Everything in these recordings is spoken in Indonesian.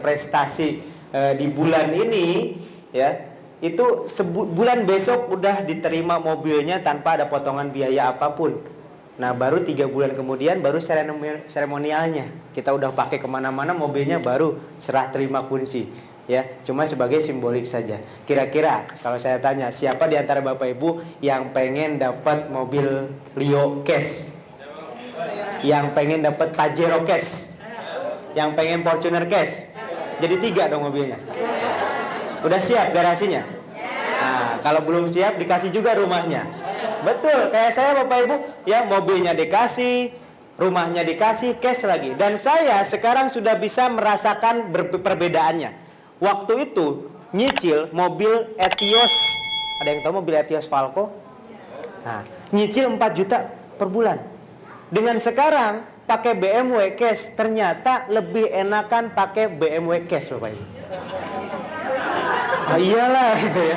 prestasi di bulan ini, ya, itu bulan besok udah diterima mobilnya tanpa ada potongan biaya apapun. Nah, baru 3 bulan kemudian baru seremonialnya. Kita udah pakai kemana-mana, mobilnya baru serah terima kunci. Ya, cuma sebagai simbolik saja. Kira-kira kalau saya tanya, siapa di antara Bapak Ibu yang pengen dapat mobil Leo Cash? Yang pengen dapat Pajero Cash? Yang pengen Fortuner Cash? Jadi 3 dong mobilnya. Udah siap garasinya? Nah, kalau belum siap dikasih juga rumahnya. Betul, kayak saya Bapak Ibu, ya, mobilnya dikasih, rumahnya dikasih, cash lagi. Dan saya sekarang sudah bisa merasakan perbedaannya. Waktu itu nyicil mobil Etios, ada yang tahu mobil Etios Falco? Nah, nyicil 4 juta per bulan. Dengan sekarang pakai BMW cash, ternyata lebih enakan pakai BMW cash, Bapak Ibu. Nah, iyalah gitu ya.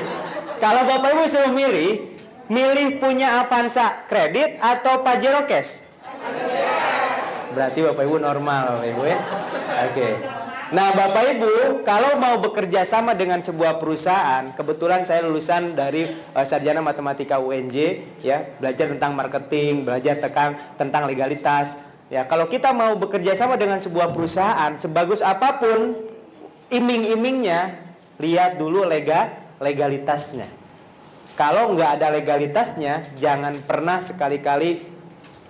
Kalau Bapak Ibu suruh milih punya Avanza kredit atau Pajero cash? Berarti Bapak Ibu normal, Bapak Ibu ya. Oke. Nah, Bapak Ibu, kalau mau bekerja sama dengan sebuah perusahaan, kebetulan saya lulusan dari Sarjana Matematika UNJ, ya, belajar tentang marketing, belajar tentang legalitas. Ya, kalau kita mau bekerja sama dengan sebuah perusahaan, sebagus apapun iming-imingnya, lihat dulu legalitasnya. Kalau nggak ada legalitasnya, jangan pernah sekali-kali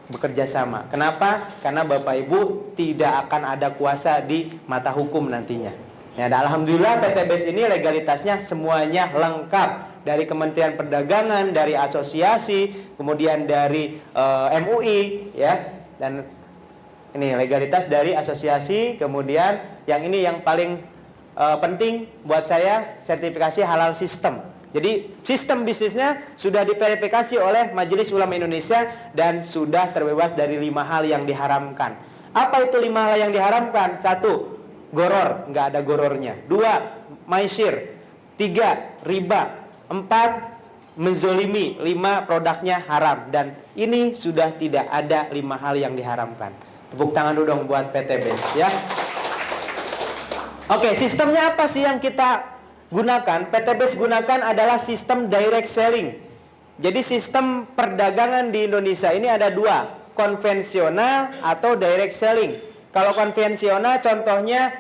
bekerja sama. Kenapa? Karena Bapak Ibu tidak akan ada kuasa di mata hukum nantinya. Ya, alhamdulillah PTBS ini legalitasnya semuanya lengkap. Dari Kementerian Perdagangan, dari asosiasi, kemudian dari MUI, ya. Dan ini legalitas dari asosiasi, kemudian yang ini yang paling penting buat saya, sertifikasi halal sistem. Jadi sistem bisnisnya sudah diverifikasi oleh Majelis Ulama Indonesia dan sudah terbebas dari 5 hal yang diharamkan. Apa itu 5 hal yang diharamkan? 1, goror, nggak ada gorornya. 2, maisir. 3, riba. 4, menzolimi. 5, produknya haram. Dan ini sudah tidak ada 5 hal yang diharamkan. Tepuk tangan dulu dong buat PTBS, ya. Oke, sistemnya apa sih yang kita gunakan? PTBS gunakan adalah sistem direct selling. Jadi sistem perdagangan di Indonesia ini ada 2, konvensional atau direct selling. Kalau konvensional contohnya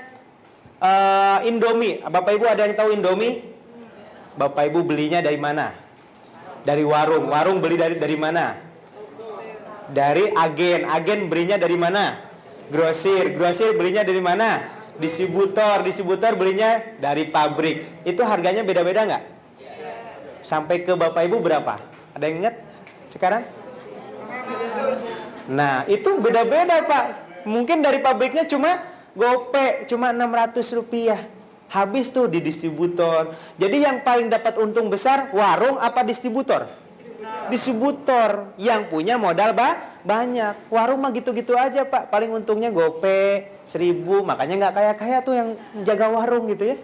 Indomie. Bapak Ibu ada yang tahu Indomie? Bapak Ibu belinya dari mana? Dari warung. Warung beli dari mana? Dari agen. Agen belinya dari mana? Grosir. Grosir belinya dari mana? Distributor belinya dari pabrik. Itu harganya beda-beda nggak? Sampai ke Bapak Ibu berapa? Ada yang ingat sekarang? Nah, itu beda-beda Pak. Mungkin dari pabriknya cuma gope, cuma Rp600. Habis tuh di distributor. Jadi yang paling dapat untung besar warung apa distributor? Distributor yang punya modal banyak. Warung mah gitu-gitu aja Pak. Paling untungnya gope 1.000. Makanya nggak kaya-kaya tuh yang jaga warung gitu ya.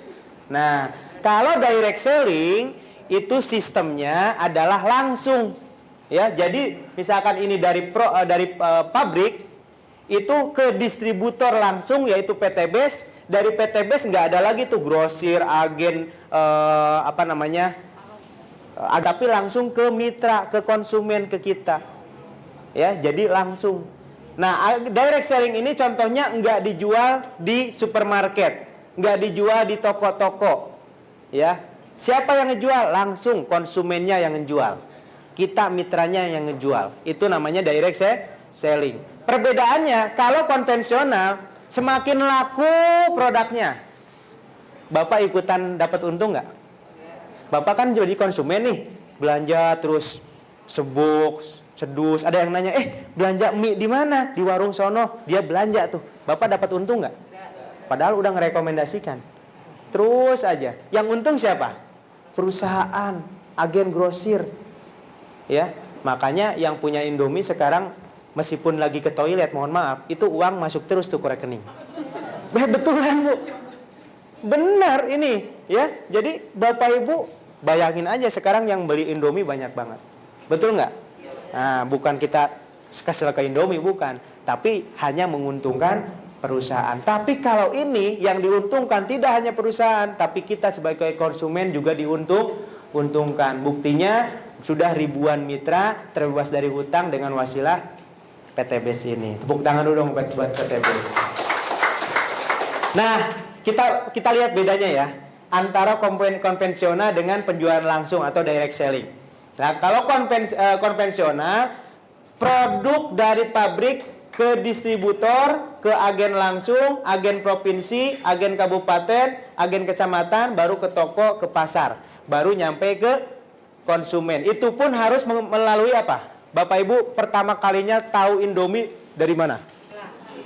Nah, kalau direct selling itu sistemnya adalah langsung. Ya, jadi misalkan ini dari pabrik itu ke distributor langsung, yaitu PTBS. Dari PTBS nggak ada lagi tuh grosir, agen, tapi langsung ke mitra, ke konsumen, ke kita. Ya, jadi langsung. Nah, direct selling ini contohnya nggak dijual di supermarket, nggak dijual di toko-toko. Ya, siapa yang ngejual? Langsung konsumennya yang ngejual. Kita mitranya yang ngejual. Itu namanya direct selling. Perbedaannya, kalau konvensional semakin laku produknya, Bapak ikutan dapat untung nggak? Bapak kan jadi konsumen nih, belanja terus sebuk, sedus. Ada yang nanya, belanja mie di mana? Di warung sono. Dia belanja tuh. Bapak dapat untung nggak? Padahal udah ngerekomendasikan. Terus aja. Yang untung siapa? Perusahaan, agen grosir. Ya, makanya yang punya Indomie sekarang meskipun lagi ke toilet, mohon maaf, itu uang masuk terus tuh ke rekening. Betulan Bu. Benar ini, ya. Jadi Bapak Ibu bayangin aja sekarang yang beli Indomie banyak banget. Betul nggak? Nah, bukan kita kesel ke Indomie, bukan. Tapi hanya menguntungkan perusahaan. Tapi kalau ini yang diuntungkan tidak hanya perusahaan, tapi kita sebagai konsumen juga diuntungkan. Buktinya sudah ribuan mitra terbebas dari hutang dengan wasilah PTBS ini. Tepuk tangan dulu dong buat PTBS. Nah, kita lihat bedanya ya antara konvensional dengan penjualan langsung atau direct selling. Nah, kalau konvensional, produk dari pabrik ke distributor, ke agen langsung, agen provinsi, agen kabupaten, agen kecamatan, baru ke toko, ke pasar, baru nyampe ke konsumen. Itu pun harus melalui apa? Bapak Ibu pertama kalinya tahu Indomie dari mana?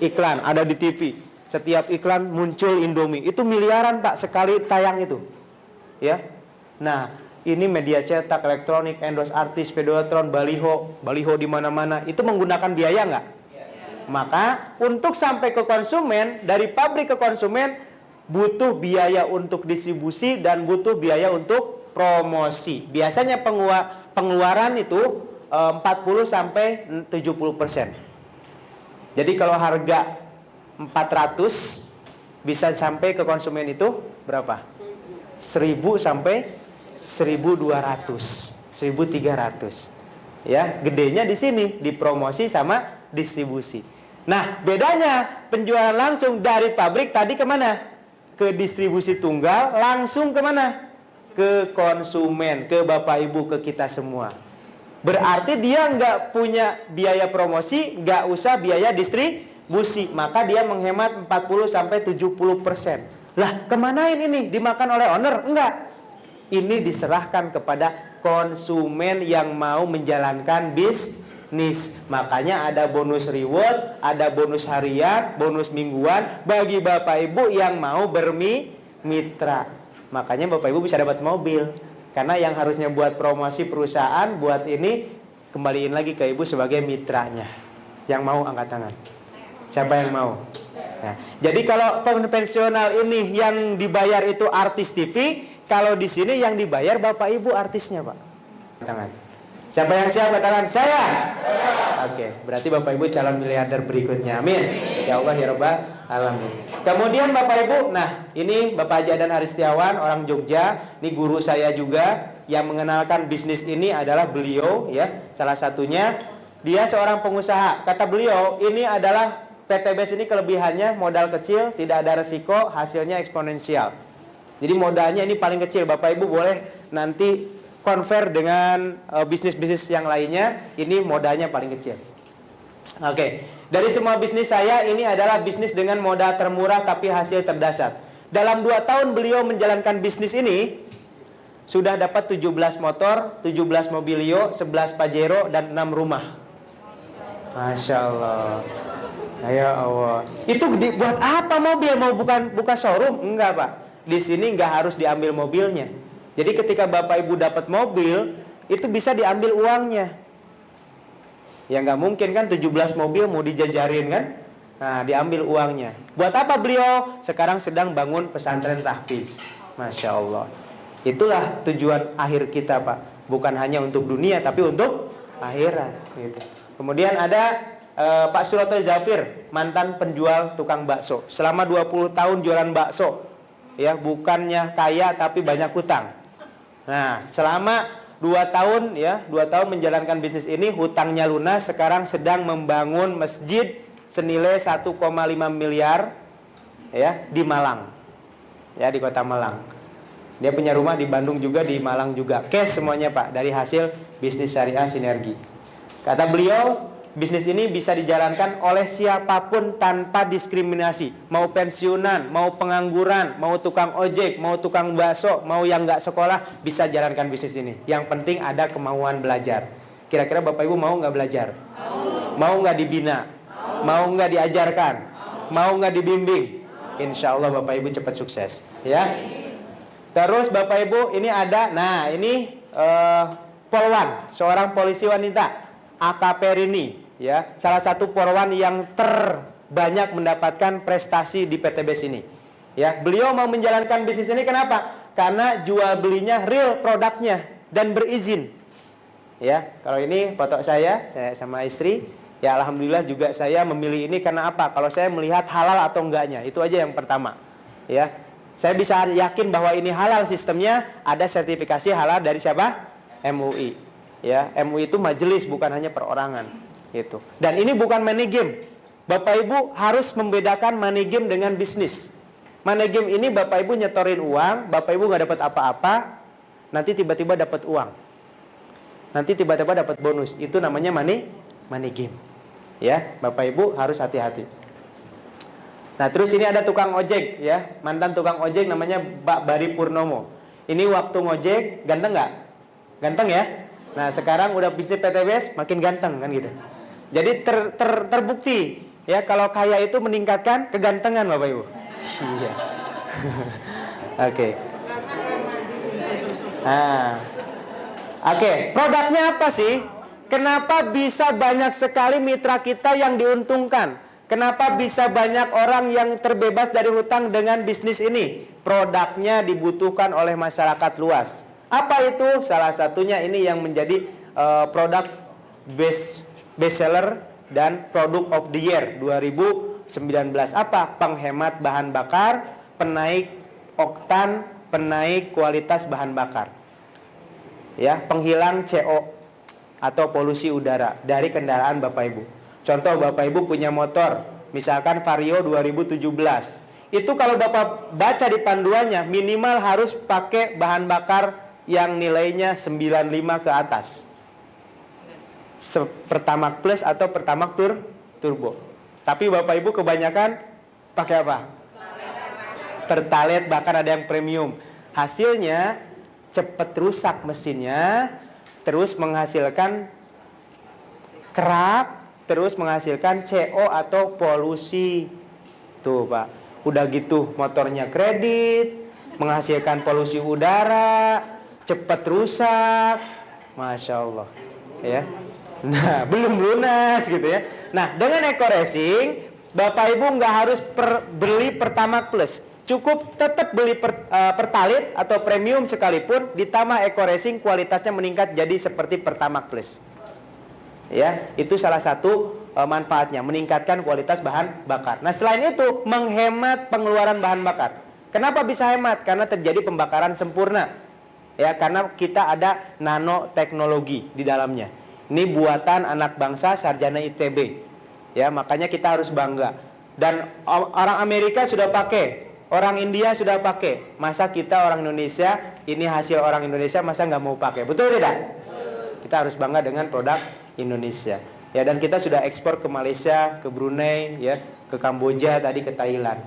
Iklan, ada di TV. Setiap iklan muncul Indomie. Itu miliaran Pak sekali tayang itu. Ya. Nah, ini media cetak, elektronik, endorse artis, videotron, baliho di mana-mana. Itu menggunakan biaya nggak? Maka untuk sampai ke konsumen, dari pabrik ke konsumen butuh biaya untuk distribusi dan butuh biaya untuk promosi. Biasanya pengeluaran itu 40 sampai 70%. Jadi kalau harga 400 bisa sampai ke konsumen itu berapa? 1000 sampai 1200, 1300. Ya, gedenya di sini, di promosi sama distribusi. Nah, bedanya penjualan langsung dari pabrik tadi kemana? Ke distribusi tunggal, langsung kemana? Ke konsumen, ke Bapak Ibu, ke kita semua. Berarti dia nggak punya biaya promosi, nggak usah biaya distribusi, maka dia menghemat 40 sampai 70%. Lah, kemanain ini? Dimakan oleh owner? Enggak. Ini diserahkan kepada konsumen yang mau menjalankan bisnis. Makanya ada bonus reward, ada bonus harian, bonus mingguan bagi Bapak Ibu yang mau bermitra. Makanya Bapak Ibu bisa dapat mobil. Karena yang harusnya buat promosi perusahaan, buat ini kembaliin lagi ke Ibu sebagai mitranya. Yang mau angkat tangan. Siapa yang mau? Nah, jadi kalau konvensional ini yang dibayar itu artis TV, kalau di sini yang dibayar Bapak Ibu artisnya, Pak. Tangan. Siapa yang siap? Katakan saya. Oke, berarti Bapak Ibu calon miliarder berikutnya. Amin. Ya Allah ya Rabbal alamin. Kemudian Bapak Ibu, nah ini Bapak Haji Adan Haristiawan, orang Jogja. Ini guru saya juga yang mengenalkan bisnis ini adalah beliau ya. Salah satunya dia seorang pengusaha. Kata beliau, ini adalah PTBS ini kelebihannya modal kecil, tidak ada resiko, hasilnya eksponensial. Jadi modalnya ini paling kecil. Bapak Ibu boleh nanti convert dengan bisnis-bisnis yang lainnya. Ini modalnya paling kecil. Oke, dari semua bisnis saya ini adalah bisnis dengan modal termurah tapi hasil terdahsyat. Dalam 2 tahun beliau menjalankan bisnis ini sudah dapat 17 motor, 17 mobilio, 11 Pajero dan 6 rumah. Masya Allah. Ya Allah. Itu buat apa mobil? Mau buka showroom? Enggak, Pak. Di sini nggak harus diambil mobilnya. Jadi ketika Bapak Ibu dapat mobil, itu bisa diambil uangnya. Ya nggak mungkin kan 17 mobil mau dijajarin kan? Nah, diambil uangnya. Buat apa beliau? Sekarang sedang bangun pesantren tahfiz. Masya Allah. Itulah tujuan akhir kita, Pak. Bukan hanya untuk dunia, tapi untuk akhirat. Gitu. Kemudian ada Pak Suroto Zafir, mantan penjual tukang bakso. Selama 20 tahun jualan bakso. Ya, bukannya kaya tapi banyak hutang. Nah, selama 2 tahun ya, 2 tahun menjalankan bisnis ini, hutangnya lunas, sekarang sedang membangun masjid senilai 1,5 miliar ya di Malang. Ya, di Kota Malang. Dia punya rumah di Bandung juga, di Malang juga. Cash semuanya, Pak, dari hasil bisnis syariah sinergi. Kata beliau, bisnis ini bisa dijalankan oleh siapapun tanpa diskriminasi. Mau pensiunan, mau pengangguran, mau tukang ojek, mau tukang bakso, mau yang nggak sekolah, bisa jalankan bisnis ini. Yang penting ada kemauan belajar. Kira-kira Bapak Ibu mau nggak belajar? Mau nggak dibina? Mau nggak diajarkan? Mau nggak dibimbing? Insya Allah Bapak Ibu cepat sukses. Ya. Terus Bapak Ibu ini ada, nah ini Polwan, seorang polisi wanita, AKP Rini. Ya, salah satu polwan yang terbanyak mendapatkan prestasi di PTBS ini. Ya, beliau mau menjalankan bisnis ini kenapa? Karena jual belinya real produknya dan berizin. Ya, kalau ini foto saya sama istri, Ya alhamdulillah juga saya memilih ini karena apa? Kalau saya melihat halal atau enggaknya, itu aja yang pertama. Ya, saya bisa yakin bahwa ini halal sistemnya, ada sertifikasi halal dari siapa? MUI. Ya, MUI itu majelis, bukan hanya perorangan. Gitu. Dan ini bukan money game. Bapak Ibu harus membedakan money game dengan bisnis. Money game ini Bapak Ibu nyetorin uang, Bapak Ibu nggak dapat apa-apa, nanti tiba-tiba dapat uang. Nanti tiba-tiba dapat bonus. Itu namanya money game. Ya, Bapak Ibu harus hati-hati. Nah, terus ini ada tukang ojek ya, mantan tukang ojek namanya Pak Bari Purnomo. Ini waktu ngojek ganteng nggak? Ganteng ya. Nah, sekarang udah bisnis PTBS makin ganteng kan gitu. Jadi terbukti ya kalau kaya itu meningkatkan kegantengan Bapak Ibu. Iya. Oke. Oke, produknya apa sih? Kenapa bisa banyak sekali mitra kita yang diuntungkan? Kenapa bisa banyak orang yang terbebas dari hutang dengan bisnis ini? Produknya dibutuhkan oleh masyarakat luas. Apa itu? Salah satunya ini yang menjadi produk best seller dan product of the year 2019. Apa? Penghemat bahan bakar, penaik oktan, penaik kualitas bahan bakar. Ya, penghilang CO atau polusi udara dari kendaraan Bapak Ibu. Contoh, Bapak Ibu punya motor, misalkan Vario 2017. Itu kalau Bapak baca di panduannya, minimal harus pakai bahan bakar yang nilainya 95 ke atas. Pertamax Plus atau Pertamax Turbo. Tapi Bapak Ibu kebanyakan pakai apa? Pertalite, bahkan ada yang premium. Hasilnya cepat rusak mesinnya, terus menghasilkan kerak, terus menghasilkan CO atau polusi. Tuh Pak, udah gitu motornya kredit, menghasilkan polusi udara, cepat rusak. Masya Allah ya. Nah, belum lunas gitu ya. Nah, dengan Eco Racing, Bapak Ibu nggak harus beli Pertamax Plus. Cukup tetap beli Pertalite atau premium sekalipun, ditambah Eco Racing kualitasnya meningkat jadi seperti Pertamax Plus. Ya, itu salah satu manfaatnya, meningkatkan kualitas bahan bakar. Nah, selain itu menghemat pengeluaran bahan bakar. Kenapa bisa hemat? Karena terjadi pembakaran sempurna. Ya, karena kita ada nanoteknologi di dalamnya. Ini buatan anak bangsa sarjana ITB. Ya, makanya kita harus bangga. Dan orang Amerika sudah pakai, orang India sudah pakai. Masa kita orang Indonesia, ini hasil orang Indonesia, masa nggak mau pakai? Betul tidak? Kita harus bangga dengan produk Indonesia. Ya, dan kita sudah ekspor ke Malaysia, ke Brunei, ya, ke Kamboja, tadi ke Thailand.